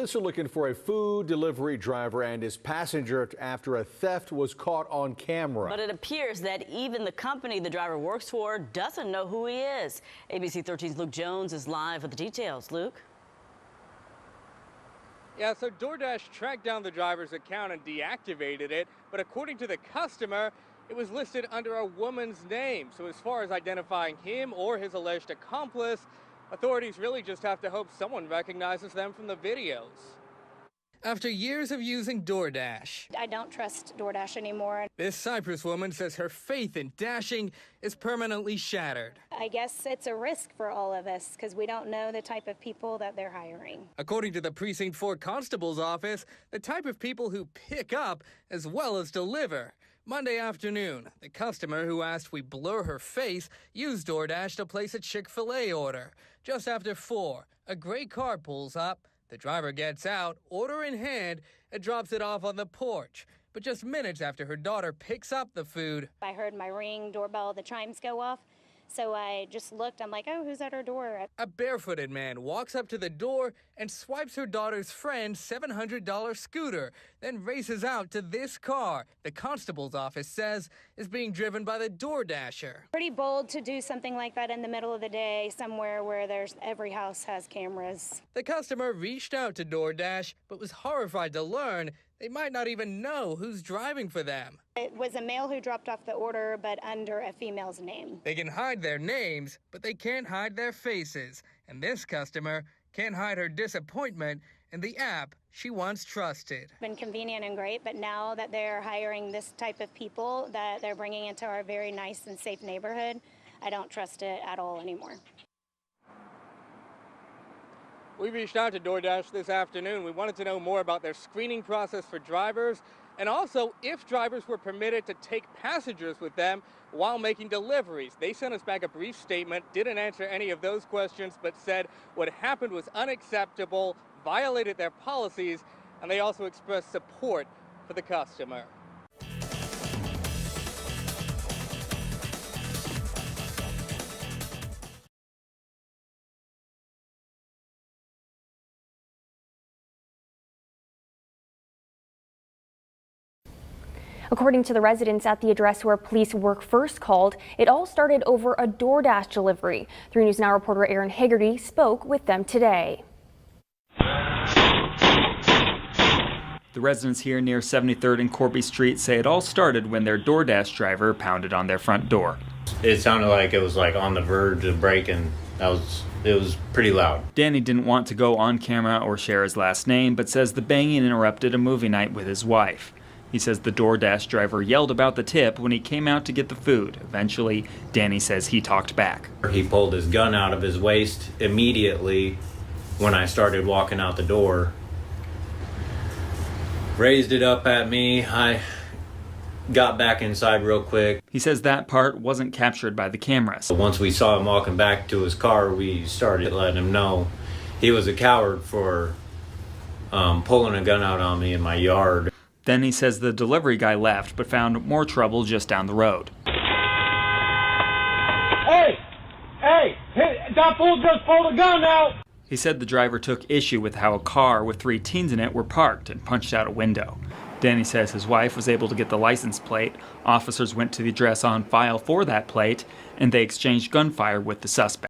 Police are looking for a food delivery driver and his passenger after a theft was caught on camera. But it appears that even the company the driver works for doesn't know who he is. ABC 13's Luke Jones is live with the details. Luke? Yeah, so DoorDash tracked down the driver's account and deactivated it, but according to the customer, it was listed under a woman's name. So as far as identifying him or his alleged accomplice, authorities really just have to hope someone recognizes them from the videos. After years of using DoorDash, I don't trust DoorDash anymore. this Cyprus woman says her faith in dashing is permanently shattered. I guess it's a risk for all of us because we don't know the type of people that they're hiring. According to the Precinct 4 Constable's office, the type of people who pick up as well as deliver. Monday afternoon, the customer who asked we blur her face used DoorDash to place a Chick-fil-A order. Just after 4, a gray car pulls up. The driver gets out, order in hand, and drops it off on the porch. But just minutes after her daughter picks up the food, I heard my Ring doorbell, the chimes go off. So I just looked. I'm like, oh, who's at our door? a barefooted man walks up to the door and swipes her daughter's friend's $700 scooter, then races out to this car the constable's office says is being driven by the DoorDasher. Pretty bold to do something like that in the middle of the day, somewhere where every house has cameras. The customer reached out to DoorDash, but was horrified to learn they might not even know who's driving for them. It was a male who dropped off the order, but under a female's name. They can hide their names, but they can't hide their faces. And this customer can't hide her disappointment in the app she once trusted. It's been convenient and great, but now that they're hiring this type of people that they're bringing into our very nice and safe neighborhood, I don't trust it at all anymore. We reached out to DoorDash this afternoon. We wanted to know more about their screening process for drivers and also if drivers were permitted to take passengers with them while making deliveries. They sent us back a brief statement, didn't answer any of those questions, but said what happened was unacceptable, violated their policies, and they also expressed support for the customer. According to the residents at the address where police were first called, it all started over a DoorDash delivery. 3 News Now reporter Aaron Haggerty spoke with them today. The residents here near 73rd and Corby Street say it all started when their DoorDash driver pounded on their front door. It sounded like it was like on the verge of breaking. It was pretty loud. Danny didn't want to go on camera or share his last name, but says the banging interrupted a movie night with his wife. He says the DoorDash driver yelled about the tip when he came out to get the food. Eventually, Danny says he talked back. He pulled his gun out of his waist immediately when I started walking out the door. Raised it up at me. I got back inside real quick. He says that part wasn't captured by the cameras. Once we saw him walking back to his car, we started letting him know he was a coward for pulling a gun out on me in my yard. Then he says the delivery guy left, but found more trouble just down the road. Hey, that fool just pulled a gun out. He said the driver took issue with how a car with 3 teens in it were parked and punched out a window. Danny says his wife was able to get the license plate. Officers went to the address on file for that plate, and they exchanged gunfire with the suspect.